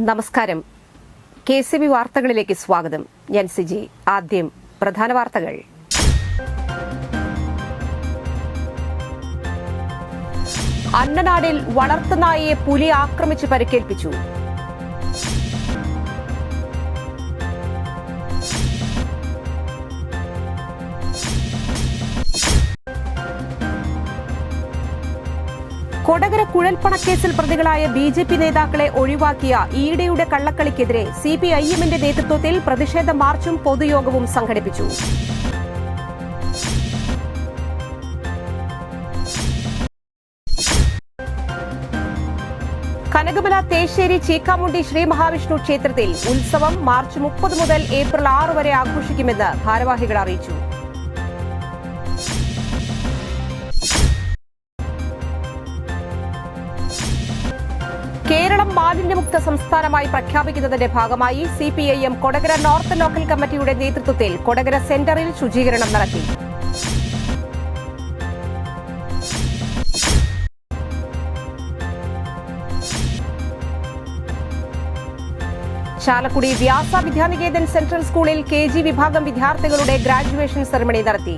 നമസ്കാരം. KCB വാർത്തകളിലേക്ക് സ്വാഗതം. ഞാൻ സിജി. ആദ്യം പ്രധാന വാർത്തകൾ. അന്നനാടിൽ വളർത്തുനായയെ പുലി ആക്രമിച്ച് പരിക്കേൽപ്പിച്ചു. കൊടകര കുഴൽപ്പണക്കേസിൽ പ്രതികളായ BJP നേതാക്കളെ ഒഴിവാക്കിയ ഈഡിയുടെ കള്ളക്കളിക്കെതിരെ CPIMന്റെ നേതൃത്വത്തിൽ പ്രതിഷേധ മാർച്ചും പൊതുയോഗവും സംഘടിപ്പിച്ചു. കനകമല തേശ്ശേരി ചീക്കാമുണ്ടി ശ്രീ മഹാവിഷ്ണു ക്ഷേത്രത്തിൽ ഉത്സവം മാർച്ച് 30 മുതൽ ഏപ്രിൽ 6 വരെ ആഘോഷിക്കുമെന്ന് ഭാരവാഹികൾ അറിയിച്ചു. കേരളം മാലിന്യമുക്ത സംസ്ഥാനമായി പ്രഖ്യാപിക്കുന്നതിന്റെ ഭാഗമായി CPIM കൊടകര നോർത്ത് ലോക്കൽ കമ്മിറ്റിയുടെ നേതൃത്വത്തിൽ കൊടകര സെന്ററിൽ ശുചീകരണം നടത്തി. ചാലക്കുടി വ്യാസ വിദ്യാനികേതൻ സെൻട്രൽ സ്കൂളിൽ KG വിഭാഗം വിദ്യാർത്ഥികളുടെ ഗ്രാജുവേഷൻ സെറമണി നടത്തി.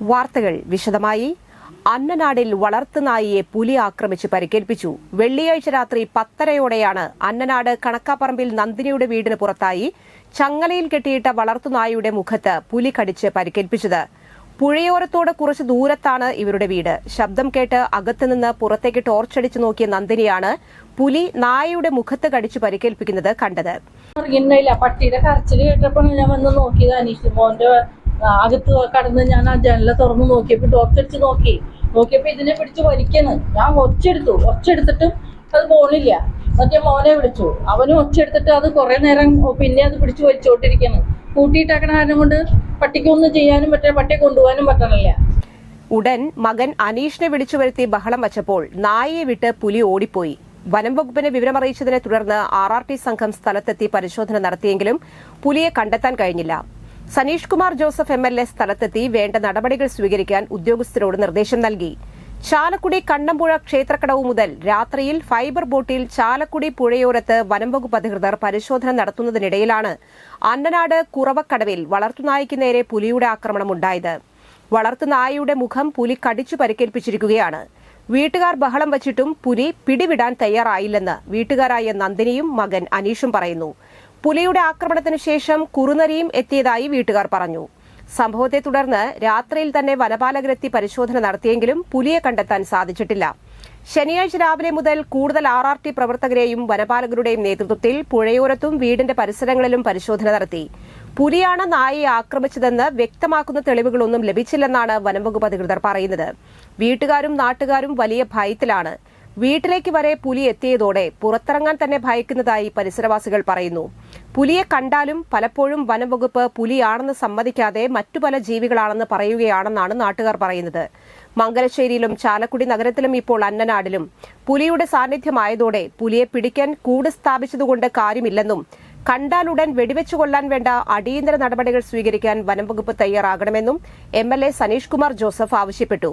വാർത്തകൾ വിശദമായി. അന്നനാടിൽ വളർത്തുനായയെ പുലി ആക്രമിച്ച് പരിക്കേൽപ്പിച്ചു. വെള്ളിയാഴ്ച രാത്രി 10:30യോടെയാണ് അന്നനാട് കണക്കാപ്പറമ്പിൽ നന്ദിനിയുടെ വീടിന് പുറത്തായി ചങ്ങലയിൽ കെട്ടിയിട്ട വളർത്തുനായയുടെ മുഖത്ത് പുലി കടിച്ച് പരിക്കേൽപ്പിച്ചത്. പുഴയോരത്തോട് കുറച്ച് ദൂരത്താണ് ഇവരുടെ വീട്. ശബ്ദം കേട്ട് അകത്തുനിന്ന് പുറത്തേക്ക് ടോർച്ചടിച്ചു നോക്കിയ നന്ദിനിയാണ് പുലി നായയുടെ മുഖത്ത് കടിച്ചു പരിക്കേൽപ്പിക്കുന്നത് കണ്ടത്. പട്ടിയുടെ കരച്ചിൽ കേട്ടപ്പോൾ ഞാൻ വന്ന് നോക്കിയത് അനീഷ് മോന്റെ അകത്ത് കടന്ന് ഞാൻ ആ ജനല തുറന്ന് നോക്കിയപ്പോ ടോർച്ചടിച്ച് നോക്കിയപ്പോ ഇതിനെ പിടിച്ച് വലിക്കണ്. ഞാൻ ഒച്ചെടുത്തിട്ടും അത് പോണില്ല. മറ്റേ മോനെ വിളിച്ചു, അവനും ഒച്ചെടുത്തിട്ട് അത് കുറെ നേരം പിന്നെ അത് പിടിച്ച് വലിച്ചോണ്ടിരിക്കണം. കൂട്ടിയിട്ടാക്കണ കാരണം കൊണ്ട് പട്ടിക്കൊന്നും ചെയ്യാനും പറ്റില്ല, പട്ടിയെ കൊണ്ടുപോകാനും പറ്റണില്ല. ഉടൻ മകൻ അനീഷിനെ വിളിച്ചു വരുത്തി ബഹളം വച്ചപ്പോൾ നായയെ വിട്ട് പുലി ഓടിപ്പോയി. വനം വകുപ്പിനെ വിവരമറിയിച്ചതിനെ തുടർന്ന് RRT സംഘം സ്ഥലത്തെത്തി പരിശോധന നടത്തിയെങ്കിലും പുലിയെ കണ്ടെത്താൻ കഴിഞ്ഞില്ല. സനീഷ് കുമാർ ജോസഫ് MLA സ്ഥലത്തെത്തി വേണ്ട നടപടികൾ സ്വീകരിക്കാൻ ഉദ്യോഗസ്ഥരോട് നിർദ്ദേശം നൽകി. ചാലക്കുടി കണ്ണമ്പുഴ ക്ഷേത്രക്കടവ് മുതൽ രാത്രിയിൽ ഫൈബർ ബോട്ടിൽ ചാലക്കുടി പുഴയോരത്ത് വനംവകുപ്പ് അധികൃതർ പരിശോധന നടത്തുന്നതിനിടയിലാണ് അന്നനാട് കുറവക്കടവിൽ വളർത്തുനായ്ക്ക് നേരെ പുലിയുടെ ആക്രമണമുണ്ടായത്. വളർത്തുനായയുടെ മുഖം പുലി കടിച്ചു പരിക്കേൽപ്പിച്ചിരിക്കുകയാണ്. വീട്ടുകാർ ബഹളം വച്ചിട്ടും പുലി പിടിവിടാൻ തയ്യാറായില്ലെന്ന് വീട്ടുകാരായ നന്ദിനിയും മകൻ അനീഷും പറയുന്നു. പുലിയുടെ ആക്രമണത്തിന് ശേഷം കുറുനരിയും എത്തിയതായി വീട്ടുകാർ പറഞ്ഞു. സംഭവത്തെ തുടർന്ന് രാത്രിയിൽ തന്നെ വനപാലകരെത്തി പരിശോധന നടത്തിയെങ്കിലും പുലിയെ കണ്ടെത്താൻ സാധിച്ചിട്ടില്ല. ശനിയാഴ്ച രാവിലെ മുതൽ കൂടുതൽ RRT പ്രവർത്തകരെയും വനപാലകരുടെയും നേതൃത്വത്തിൽ പുഴയോരത്തും വീടിന്റെ പരിസരങ്ങളിലും പരിശോധന നടത്തി. പുലിയാണ് നായയെ ആക്രമിച്ചതെന്ന് വ്യക്തമാക്കുന്ന തെളിവുകളൊന്നും ലഭിച്ചില്ലെന്നാണ് വനംവകുപ്പ് അധികൃതർ പറയുന്നത്. വീട്ടുകാരും നാട്ടുകാരും വലിയ ഭയത്തിലാണ്. വീട്ടിലേക്ക് വരെ പുലി എത്തിയതോടെ പുറത്തിറങ്ങാൻ തന്നെ ഭയക്കുന്നതായി പരിസരവാസികൾ പറയുന്നു. പുലിയെ കണ്ടാലും പലപ്പോഴും വനംവകുപ്പ് പുലിയാണെന്ന് സമ്മതിക്കാതെ മറ്റു പല ജീവികളാണെന്ന് പറയുകയാണെന്നാണ് നാട്ടുകാർ പറയുന്നത്. മംഗലശ്ശേരിയിലും ചാലക്കുടി നഗരത്തിലും ഇപ്പോൾ അന്നനാടിലും പുലിയുടെ സാന്നിധ്യമായതോടെ പുലിയെ പിടിക്കാൻ കൂട് സ്ഥാപിച്ചതുകൊണ്ട് കാര്യമില്ലെന്നും കണ്ടാലുടൻ വെടിവെച്ചു കൊല്ലാൻ വേണ്ട അടിയന്തര നടപടികൾ സ്വീകരിക്കാൻ വനംവകുപ്പ് തയ്യാറാകണമെന്നും MLA സനീഷ് കുമാർ ജോസഫ് ആവശ്യപ്പെട്ടു.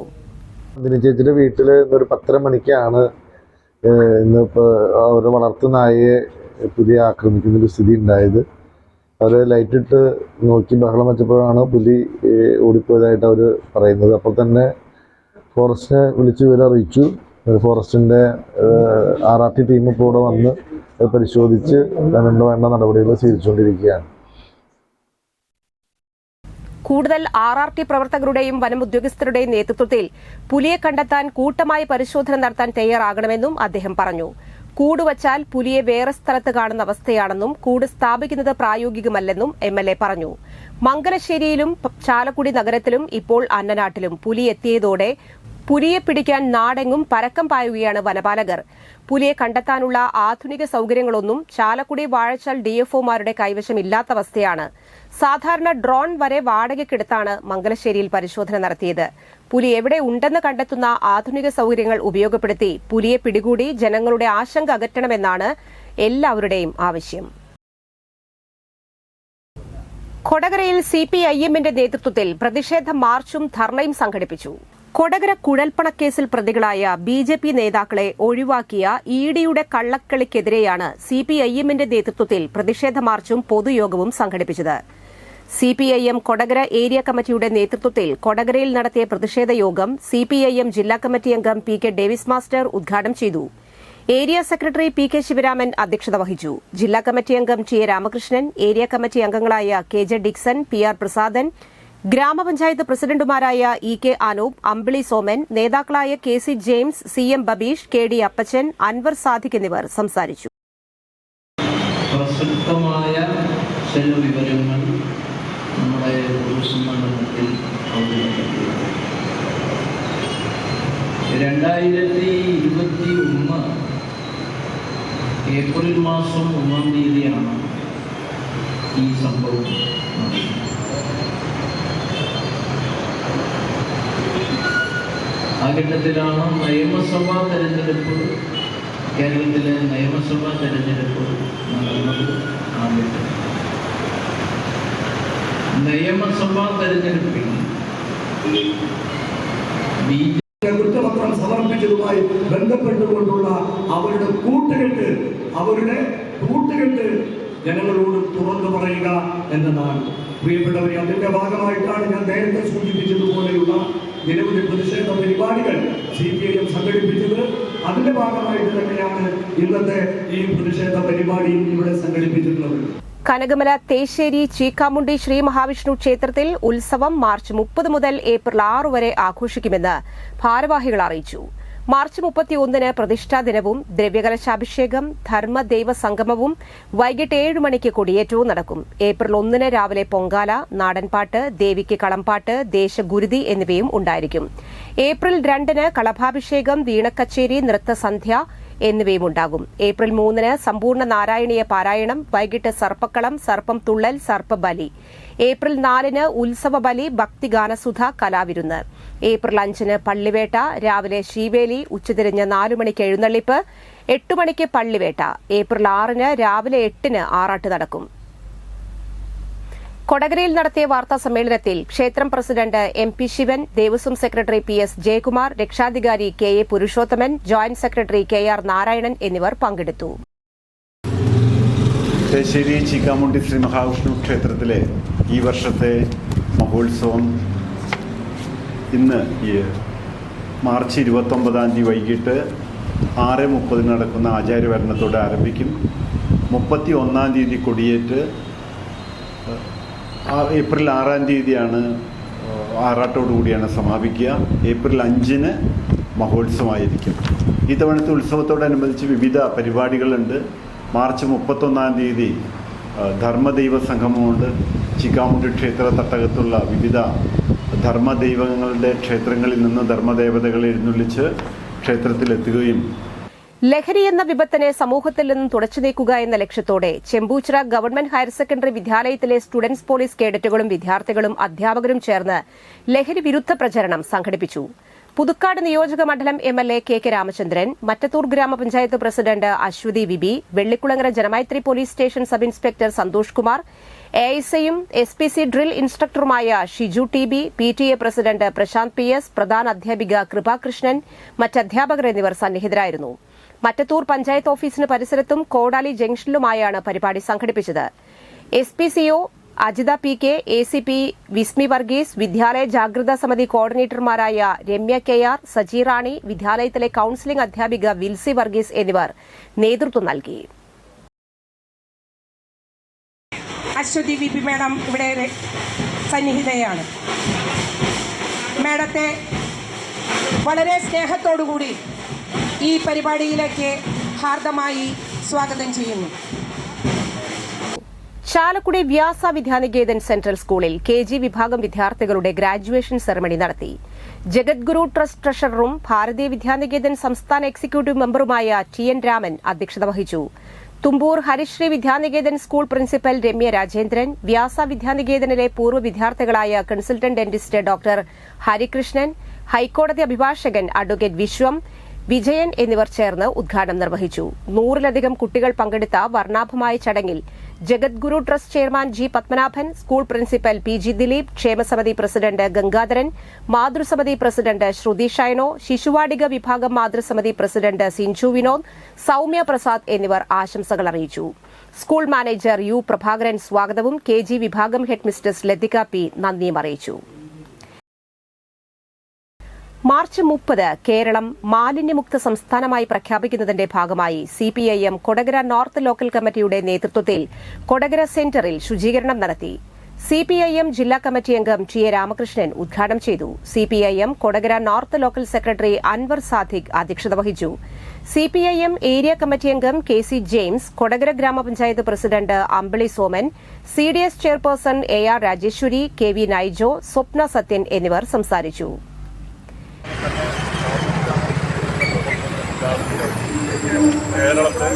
ചേച്ചിയുടെ വീട്ടില് ഇന്നൊരു 10:30 മണിക്കാണ് ഇന്നിപ്പോൾ അവർ വളർത്തുനായയെ പുലി ആക്രമിക്കുന്നൊരു സ്ഥിതി ഉണ്ടായത്. അവർ ലൈറ്റിട്ട് നോക്കി ബഹളം വെച്ചപ്പോഴാണ് പുലി ഓടിപ്പോയതായിട്ട് അവർ പറയുന്നത്. അപ്പോൾ തന്നെ ഫോറസ്റ്റിനെ വിളിച്ച് വിവരം അറിയിച്ചു. ഫോറസ്റ്റിൻ്റെ RRT ടീം ഇപ്പോൾ ഇവിടെ വന്ന് പരിശോധിച്ച് വേണ്ട നടപടികൾ സ്വീകരിച്ചുകൊണ്ടിരിക്കുകയാണ്. കൂടുതൽ RRT പ്രവർത്തകരുടെയും വനം ഉദ്യോഗസ്ഥരുടെയും നേതൃത്വത്തിൽ പുലിയെ കണ്ടെത്താൻ കൂട്ടമായി പരിശോധന നടത്താൻ തയ്യാറാകണമെന്നും അദ്ദേഹം പറഞ്ഞു. കൂടുവച്ചാൽ പുലിയെ വേറെ സ്ഥലത്ത് കാണുന്ന അവസ്ഥയാണെന്നും കൂട് സ്ഥാപിക്കുന്നത് പ്രായോഗികമല്ലെന്നും MLA പറഞ്ഞു. മംഗലശ്ശേരിയിലും ചാലക്കുടി നഗരത്തിലും ഇപ്പോൾ അന്നനാട്ടിലും പുലി എത്തിയതോടെ പുലിയെ പിടിക്കാൻ നാടെങ്ങും പരക്കം പായുകയാണ് വനപാലകർ. പുലിയെ കണ്ടെത്താനുള്ള ആധുനിക സൌകര്യങ്ങളൊന്നും ചാലക്കുടി വാഴച്ചാൽ DFOമാരുടെ കൈവശമില്ലാത്ത അവസ്ഥയാണ്. സാധാരണ ഡ്രോൺ വരെ വാടകയ്ക്കെടുത്താണ് മംഗലശ്ശേരിയിൽ പരിശോധന നടത്തിയത്. പുലി എവിടെ ഉണ്ടെന്ന് കണ്ടെത്തുന്ന ആധുനിക സൌകര്യങ്ങൾ ഉപയോഗപ്പെടുത്തി പുലിയെ പിടികൂടി ജനങ്ങളുടെ ആശങ്ക അകറ്റണമെന്നാണ് എല്ലാവരുടെയും ആവശ്യം. കൊടകരയിൽ CPIMന്റെ നേതൃത്വത്തിൽ പ്രതിഷേധ മാർച്ചും ധർണയും സംഘടിപ്പിച്ചു. കൊടകര കുഴൽപ്പണക്കേസിൽ പ്രതികളായ ബി.ജെ.പി. നേതാക്കളെ ഒഴിവാക്കിയ ഇഡിയുടെ കള്ളക്കളിക്കെതിരെയാണ് സിപിഐഎമ്മിന്റെ നേതൃത്വത്തിൽ പ്രതിഷേധ മാർച്ചും പൊതുയോഗവും സംഘടിപ്പിച്ചത്. സിപിഐഎം കൊടകര ഏരിയ കമ്മിറ്റിയുടെ നേതൃത്വത്തിൽ കൊടകരയിൽ നടത്തിയ പ്രതിഷേധ യോഗം സിപിഐഎം ജില്ലാ കമ്മിറ്റി അംഗം പി.കെ. ഡേവിസ് മാസ്റ്റർ ഉദ്ഘാടനം ചെയ്തു. Area secretary P K. ശിവരാമൻ അധ്യക്ഷത വഹിച്ചു. ജില്ലാ കമ്മിറ്റി അംഗം ടി.എ. രാമകൃഷ്ണൻ, ഏരിയ കമ്മിറ്റി അംഗങ്ങളായ കെ.ജെ. Dixon, PR. പ്രസാദൻ, ഗ്രാമപഞ്ചായത്ത് പ്രസിഡന്റുമാരായ ഇ.കെ. അനൂപ്, അമ്പിളി സോമൻ, നേതാക്കളായ കെ.സി. ജെയിംസ്, സി.എം. ബബീഷ്, കെ.ഡി. അപ്പച്ചൻ, അൻവർ സാദിഖ് എന്നിവർ സംസാരിച്ചു. പ്രസക്തമായ ചില വിവരങ്ങൾ നമ്മുടെ പൊതുസമ്മേളനത്തിൽ അവതരിപ്പിക്കുക. 2021 ഏപ്രിൽ മാസം 1-ാം തീയതിയാണ് ഈ സംഭവം നടന്നത്. ആ ഘട്ടത്തിലാണ് നിയമസഭാ തെരഞ്ഞെടുപ്പ്, കേരളത്തിലെ നിയമസഭാ തെരഞ്ഞെടുപ്പ് നടന്നത്. ആദ്യത്തെ നിയമസഭാ തെരഞ്ഞെടുപ്പിൽ കുറ്റപത്രം സമർപ്പിച്ചതുമായി ബന്ധപ്പെട്ടുകൊണ്ടുള്ള അവരുടെ കൂട്ടുകെട്ട് ജനങ്ങളോട് തുറന്നു പറയുക എന്നതാണ്. പ്രിയപ്പെട്ടവരെ, അതിന്റെ ഭാഗമായിട്ടാണ് ഞാൻ നേരത്തെ സൂചിപ്പിച്ചതുപോലെയുള്ള നിരവധി പ്രതിഷേധ പരിപാടികൾ സിപിഐഎം സംഘടിപ്പിച്ചത്. അതിന്റെ ഭാഗമായിട്ട് തന്നെയാണ് ഇന്നത്തെ ഈ പ്രതിഷേധ പരിപാടി ഇവിടെ സംഘടിപ്പിച്ചിട്ടുള്ളത്. കനകമല തേശ്ശേരി ചീക്കാമുണ്ടി ശ്രീ മഹാവിഷ്ണു ക്ഷേത്രത്തിൽ ഉത്സവം മാർച്ച് 30 മുതൽ ഏപ്രിൽ 6 വരെ ആഘോഷിക്കുമെന്ന് ഭാരവാഹികൾ അറിയിച്ചു. മാർച്ച് 31-ന് പ്രതിഷ്ഠാ ദിനവും ദ്രവ്യകലശാഭിഷേകം, ധർമ്മദൈവ സംഗമവും വൈകിട്ട് 7 മണിക്ക് കൊടിയേറ്റവും നടക്കും. ഏപ്രിൽ 1-ന് രാവിലെ പൊങ്കാല, നാടൻപാട്ട്, ദേവിക്ക് കളംപാട്ട്, ദേശഗുരുതി എന്നിവയും ഉണ്ടായിരിക്കും. ഏപ്രിൽ 2-ന് കളഭാഭിഷേകം, വീണക്കച്ചേരി, നൃത്തസന്ധ്യ എന്നിവയും ഉണ്ടാകും. ഏപ്രിൽ 3-ന് സമ്പൂർണ്ണ നാരായണീയ പാരായണം, വൈകിട്ട് സർപ്പക്കളം, സർപ്പം തുള്ളൽ, സർപ്പബലി. ഏപ്രിൽ 4-ന് ഉത്സവബലി, ഭക്തിഗാനസുധ, കലാവിരുന്ന്. ഏപ്രിൽ 5-ന് പള്ളിവേട്ട, രാവിലെ ശീവേലി, ഉച്ചതിരിഞ്ഞ് 4 മണിക്ക് എഴുന്നള്ളിപ്പ്, 8 മണിക്ക് പള്ളിവേട്ട. ഏപ്രിൽ 6-ന് രാവിലെ 8-ന് ആറാട്ട് നടക്കും. കൊടകരയിൽ നടത്തിയ വാർത്താ സമ്മേളനത്തിൽ ക്ഷേത്രം president MP. Sivan, Devaswom secretary PS. Jayakumar, രക്ഷാധികാരി KA. Purushothaman, joint secretary KR. Narayanan എന്നിവർ പങ്കെടുത്തു. തേശ്ശേരി ചീക്കാമുണ്ടി ശ്രീ മഹാവിഷ്ണു ക്ഷേത്രത്തിലെ ഈ വർഷത്തെ മഹോത്സവം ഇന്ന് മാർച്ച് 29-ാം തീയതി വൈകിട്ട് 6:30 നടക്കുന്ന ആചാര്യവരണത്തോടെ ആരംഭിക്കും. 31-ാം തീയതി കൊടിയേറ്റ് ഏപ്രിൽ 6-ാം തീയതിയാണ് ആറാട്ടോടുകൂടിയാണ് സമാപിക്കുക. ഏപ്രിൽ 5-ന് മഹോത്സവമായിരിക്കും. ഈ തവണത്തെ ഉത്സവത്തോടനുബന്ധിച്ച് വിവിധ പരിപാടികളുണ്ട്. മാർച്ച് 31-ാം തീയതി ധർമ്മദൈവ സംഗമമുണ്ട്. ചീക്കാമുണ്ടി ക്ഷേത്ര തട്ടകത്തുള്ള വിവിധ ധർമ്മദൈവങ്ങളുടെ ക്ഷേത്രങ്ങളിൽ നിന്ന് ധർമ്മദേവതകളെ എഴുന്നള്ളിച്ച് ക്ഷേത്രത്തിലെത്തുകയും ലഹരി എന്ന വിപത്തിനെ സമൂഹത്തിൽ നിന്നും തുടച്ചു നീക്കുക എന്ന ലക്ഷ്യത്തോടെ ചെമ്പൂച്ചിറ ഗവൺമെന്റ് ഹയർ സെക്കൻഡറി വിദ്യാലയത്തിലെ സ്റ്റുഡൻസ് പോലീസ് കേഡറ്റുകളും വിദ്യാർത്ഥികളും അധ്യാപകരും ചേർന്ന് ലഹരി വിരുദ്ധ പ്രചരണം സംഘടിപ്പിച്ചു. പുതുക്കാട് നിയോജക മണ്ഡലം MLA K K. Ramachandran, Mattathur Grama Panchayat president Aswathi VB, Vellikulangara Janamaithri police station sub inspector Santhosh Kumar, എഐഎസ്ഐയും എസ്പിസി ഡ്രിൽ ഇൻസ്ട്രക്ടറുമായ Shiju TB, PTA president Prasanth PS, പ്രധാന അധ്യാപിക കൃപാകൃഷ്ണൻ, മറ്റധ്യാപകർ എന്നിവർ സന്നിഹിതരായിരുന്നു. മറ്റത്തൂർ പഞ്ചായത്ത് ഓഫീസിന് പരിസരത്തും കോടാലി ജംഗ്ഷനിലുമായാണ് പരിപാടി സംഘടിപ്പിച്ചത്. എസ്പിസിഒ അജിത പി.കെ, എസിപി വിസ്മി വർഗീസ്, വിദ്യാലയ ജാഗ്രതാ സമിതി കോർഡിനേറ്റർമാരായ രമ്യ കെ.ആർ, സജി റാണി, വിദ്യാലയത്തിലെ കൌൺസിലിംഗ് അധ്യാപിക വിൽസി വർഗീസ് എന്നിവർ നേതൃത്വം നൽകി. അശ്വതി വി പി മാഡം ഇവിടെ സന്നിഹിതയാണ്. മാഡത്തെ വളരെ സ്നേഹത്തോടുകൂടി ഈ പരിപാടിയിലേക്ക് ഹാർദമായി സ്വാഗതം ചെയ്യുന്നു. ചാലക്കുടി വ്യാസ വിദ്യാനികേതൻ സെൻട്രൽ സ്കൂളിൽ KG വിഭാഗം വിദ്യാർത്ഥികളുടെ ഗ്രാജുവേഷൻ സെറമണി നടത്തി. ജഗദ്ഗുരു ട്രസ്റ്റ് ട്രഷററും ഭാരതീയ വിദ്യാനികേതൻ സംസ്ഥാന എക്സിക്യൂട്ടീവ് മെമ്പറുമായ TN രാമൻ അധ്യക്ഷത വഹിച്ചു. തുമ്പൂർ ഹരിശ്രീ വിദ്യാനികേതൻ സ്കൂൾ പ്രിൻസിപ്പൽ രമ്യ രാജേന്ദ്രൻ, വ്യാസ വിദ്യാനികേതനിലെ പൂർവ്വ വിദ്യാർത്ഥികളായ കൺസൾട്ടന്റ് ഡെന്റിസ്റ്റ് ഡോക്ടർ ഹരികൃഷ്ണൻ, ഹൈക്കോടതി അഭിഭാഷകൻ അഡ്വക്കേറ്റ് വിശ്വം, വിജയൻ എന്നിവർ ചേർന്ന് ഉദ്ഘാടനം നിർവഹിച്ചു. 100-ലധികം കുട്ടികൾ പങ്കെടുത്ത വർണ്ണാഭമായ ചടങ്ങിൽ Jagadguru trust chairman G Padmanabhan, school principal P G Dileep, ക്ഷേമസമിതി പ്രസിഡന്റ് ഗംഗാധരൻ, മാതൃസമിതി പ്രസിഡന്റ് ശ്രുതി ഷൈനോ, ശിശുവാടിക വിഭാഗം മാതൃസമിതി പ്രസിഡന്റ് സിഞ്ചു വിനോദ്, സൌമ്യ പ്രസാദ് എന്നിവർ ആശംസകൾ അറിയിച്ചു. സ്കൂൾ മാനേജർ യു പ്രഭാകരൻ സ്വാഗതവും KG വിഭാഗം ഹെഡ് മിസ്റ്റേഴ്സ് ലതിക പി നന്ദിയും അറിയിച്ചു. മാർച്ച് 30 കേരളം മാലിന്യമുക്ത സംസ്ഥാനമായി പ്രഖ്യാപിക്കുന്നതിന്റെ ഭാഗമായി CPIM കൊടകര നോർത്ത് ലോക്കൽ കമ്മിറ്റിയുടെ നേതൃത്വത്തിൽ കൊടകര സെന്ററിൽ ശുചീകരണം നടത്തി. CPIM ജില്ലാ കമ്മിറ്റി അംഗം TA രാമകൃഷ്ണൻ ഉദ്ഘാടനം ചെയ്തു. CPIM Kodakara north local secretary Anvar Sadiq അധ്യക്ഷത വഹിച്ചു. CPIM ഏരിയ കമ്മിറ്റി അംഗം KC James, Kodakara Grama Panchayat president Ambili Soman, CDS chairperson AR Rajeshwari, KV Naijo, Swapna Sathyan എന്നിവർ സംസാരിച്ചു. കേരളത്തെ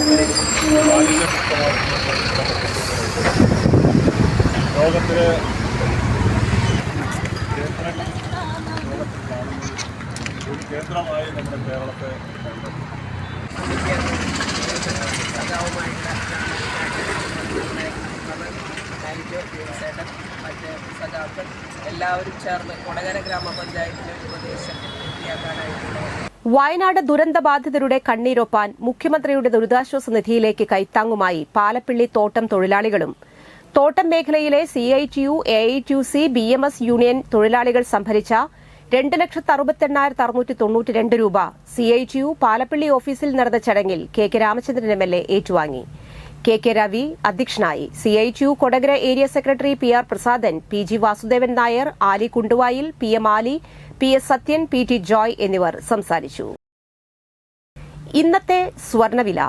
ലോകത്തിലെ ഒരു കേന്ദ്രമായി നമ്മുടെ കേരളത്തെ മറ്റ് സഖാക്കൾ എല്ലാവരും ചേർന്ന് കൊടകര ഗ്രാമപഞ്ചായത്തിലെ ഒരു പ്രദേശം വൃത്തിയാക്കാനായിട്ടുള്ള വയനാട് ദുരന്തബാധിതരുടെ കണ്ണീരൊപ്പാൻ മുഖ്യമന്ത്രിയുടെ ദുരിതാശ്വാസ നിധിയിലേക്ക് കൈത്താങ്ങുമായി പാലപ്പിള്ളി തോട്ടം തൊഴിലാളികളും തോട്ടം മേഖലയിലെ CITU, AITUC, BMS യൂണിയൻ തൊഴിലാളികൾ സംഭരിച്ച 2,68,692 രൂപ CITU പാലപ്പിള്ളി ഓഫീസിൽ നടന്ന ചടങ്ങിൽ KK രാമചന്ദ്രൻ MLA ഏറ്റുവാങ്ങി. KK രവി അധ്യക്ഷനായി. CITU Kodakara area secretary PR Prasadan, PG Vasudevan Nair, Ali കുണ്ടുവായിൽ, PM Ali, PS Sathyan, PT Joy എന്നിവർ സംസാരിച്ചു. ഇന്നത്തെ സ്വർണവില.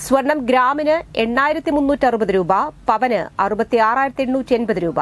സ്വർണം ഗ്രാമിന് 8,360 രൂപ, പവന് 66,880 രൂപ.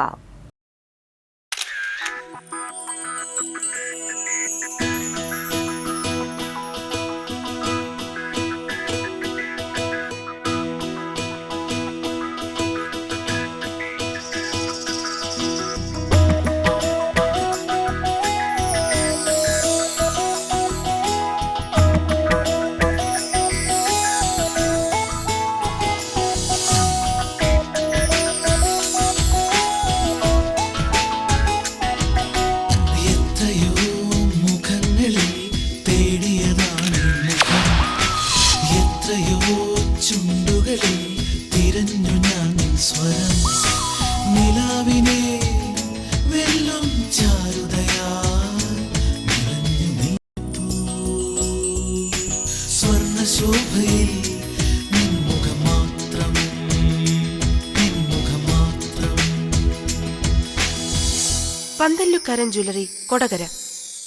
പന്തല്ലുക്കാരൻ ജ്വല്ലറി കൊടകര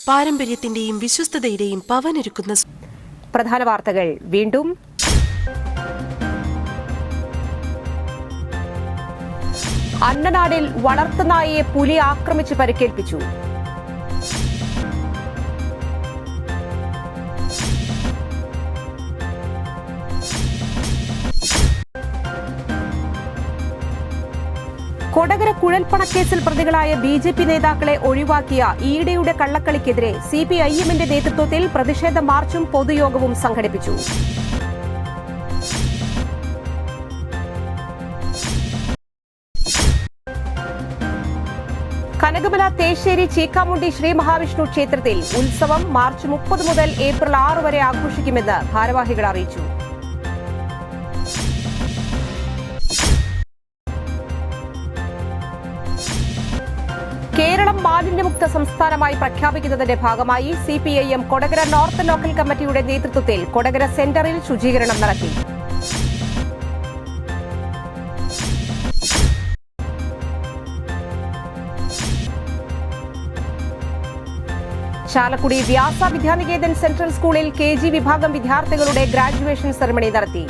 പാരമ്പര്യത്തിന്റെയും വിശ്വസ്തതയുടെയും പവനൊരുക്കുന്ന. പ്രധാന വാർത്തകൾ വീണ്ടും. അന്നനാടിൽ വളർത്തുനായയെ പുലി ആക്രമിച്ച് പരിക്കേൽപ്പിച്ചു. കൊടകര കുഴൽപ്പണക്കേസിൽ പ്രതികളായ BJP നേതാക്കളെ ഒഴിവാക്കിയ ഈടയുടെ കള്ളക്കളിക്കെതിരെ CPIMന്റെ നേതൃത്വത്തിൽ പ്രതിഷേധ മാർച്ചും പൊതുയോഗവും സംഘടിപ്പിച്ചു. കനകമല തേശ്ശേരി ചീക്കാമുണ്ടി ശ്രീ മഹാവിഷ്ണു ക്ഷേത്രത്തിൽ ഉത്സവം മാർച്ച് 30 മുതൽ ഏപ്രിൽ 6 വരെ ആഘോഷിക്കുമെന്ന് ഭാരവാഹികൾ അറിയിച്ചു. കേരളം മാലിന്യമുക്ത സംസ്ഥാനമായി പ്രഖ്യാപിക്കുന്നതിന്റെ ഭാഗമായി CPIM കൊടകര നോർത്ത് ലോക്കൽ കമ്മിറ്റിയുടെ നേതൃത്വത്തിൽ കൊടകര സെന്ററിൽ ശുചീകരണം നടത്തി. ചാലക്കുടി വ്യാസ വിദ്യാനികേതൻ സെൻട്രൽ സ്കൂളിൽ KG വിഭാഗം വിദ്യാർത്ഥികളുടെ ഗ്രാജുവേഷൻ സെറമണി നടത്തി.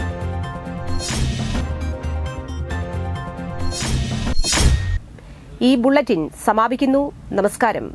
ഈ ബുള്ളറ്റിൻ സമാപിക്കുന്നു. നമസ്കാരം.